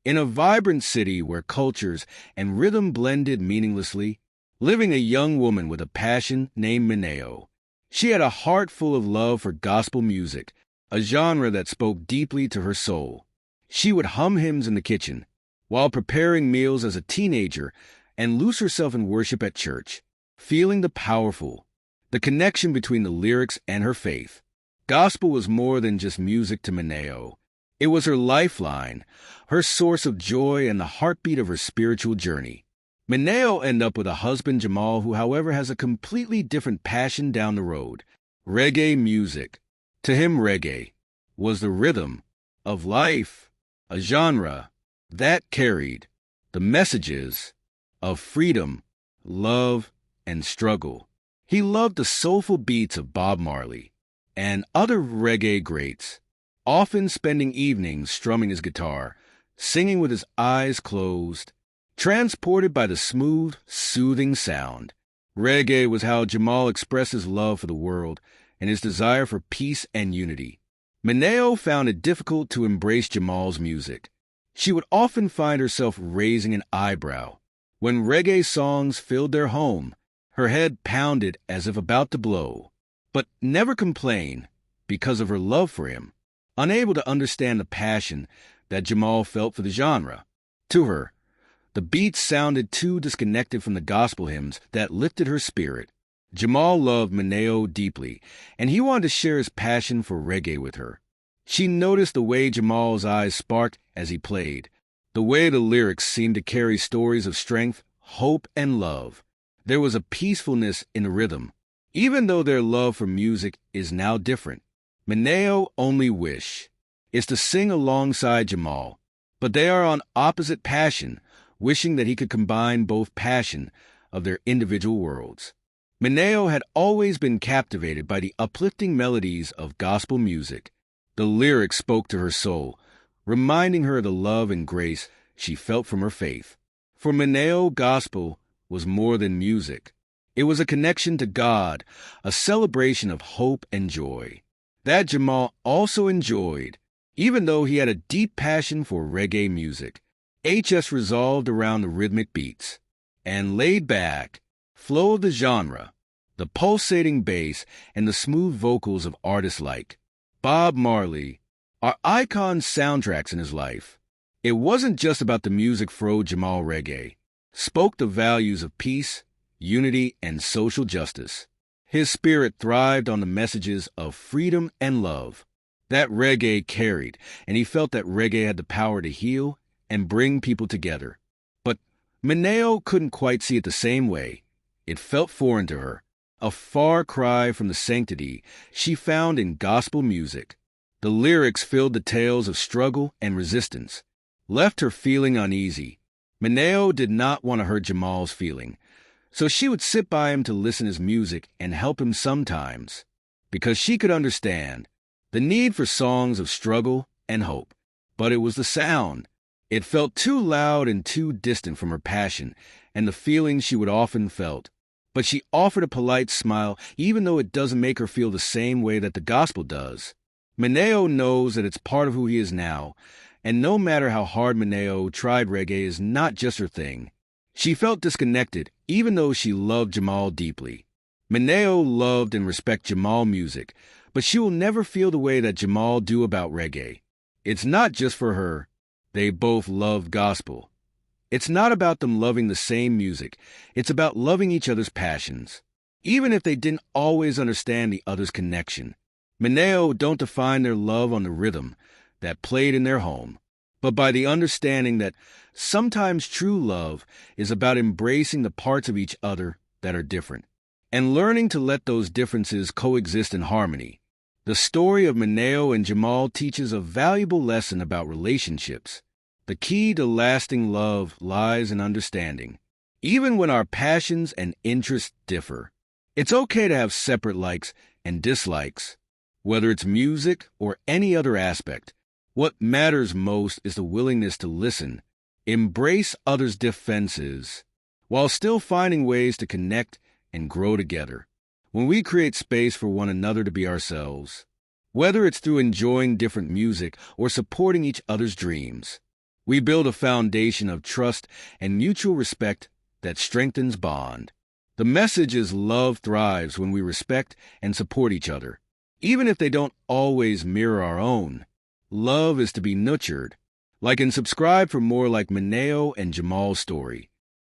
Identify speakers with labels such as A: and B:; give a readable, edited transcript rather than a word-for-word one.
A: In a vibrant city where cultures and rhythm blended meaninglessly, living a young woman with a passion named Minao. She had a heart full of love for gospel music, a genre that spoke deeply to her soul. She would hum hymns in the kitchen, while preparing meals as a teenager, and lose herself in worship at church, feeling the connection between the lyrics and her faith. Gospel was more than just music to Minao. It was her lifeline, her source of joy, and the heartbeat of her spiritual journey. Minao ended up with a husband, Jamal, who, however, has a completely different passion down the road: reggae music. To him, reggae was the rhythm of life, a genre that carried the messages of freedom, love, and struggle. He loved the soulful beats of Bob Marley and other reggae greats, often spending evenings strumming his guitar, singing with his eyes closed, transported by the smooth, soothing sound. Reggae was how Jamal expressed his love for the world and his desire for peace and unity. Minao found it difficult to embrace Jamal's music. She would often find herself raising an eyebrow when reggae songs filled their home. Her head pounded as if about to blow, but never complain because of her love for him, unable to understand the passion that Jamal felt for the genre. To her, the beats sounded too disconnected from the gospel hymns that lifted her spirit. Jamal loved Minao deeply, and he wanted to share his passion for reggae with her. She noticed the way Jamal's eyes sparked as he played, the way the lyrics seemed to carry stories of strength, hope, and love. There was a peacefulness in the rhythm, even though their love for music is now different. Minao's only wish is to sing alongside Jamal, but they are on opposite passion, wishing that he could combine both passion of their individual worlds. Minao had always been captivated by the uplifting melodies of gospel music. The lyrics spoke to her soul, reminding her of the love and grace she felt from her faith. For Minao, gospel was more than music. It was a connection to God, a celebration of hope and joy that Jamal also enjoyed, even though he had a deep passion for reggae music. HS resolved around the rhythmic beats and laid-back flow of the genre, the pulsating bass, and the smooth vocals of artists like Bob Marley are icon soundtracks in his life. It wasn't just about the music. Jamal reggae spoke the values of peace, unity, and social justice. His spirit thrived on the messages of freedom and love that reggae carried, and he felt that reggae had the power to heal and bring people together. But Minao couldn't quite see it the same way. It felt foreign to her, a far cry from the sanctity she found in gospel music. The lyrics filled the tales of struggle and resistance, left her feeling uneasy. Minao did not want to hurt Jamal's feeling, so she would sit by him to listen to his music and help him sometimes, because she could understand the need for songs of struggle and hope. But it was the sound. It felt too loud and too distant from her passion and the feelings she would often felt. But she offered a polite smile, even though it doesn't make her feel the same way that the gospel does. Minao knows that it's part of who he is now, and no matter how hard Minao tried, reggae is not just her thing. She felt disconnected, even though she loved Jamal deeply. Minao loved and respects Jamal music, but she will never feel the way that Jamal do about reggae. It's not just for her. They both love gospel. It's not about them loving the same music. It's about loving each other's passions, even if they didn't always understand the other's connection. Minao don't define their love on the rhythm that played in their home, but by the understanding that sometimes true love is about embracing the parts of each other that are different, and learning to let those differences coexist in harmony. The story of Minao and Jamal teaches a valuable lesson about relationships. The key to lasting love lies in understanding. Even when our passions and interests differ, it's okay to have separate likes and dislikes, whether it's music or any other aspect. What matters most is the willingness to listen, embrace others' differences, while still finding ways to connect and grow together. When we create space for one another to be ourselves, whether it's through enjoying different music or supporting each other's dreams, We build a foundation of trust and mutual respect that strengthens bond. The message is love thrives when we respect and support each other. Even if they don't always mirror our own, love is to be nurtured. Like and subscribe for more like Minao and Jamal's story.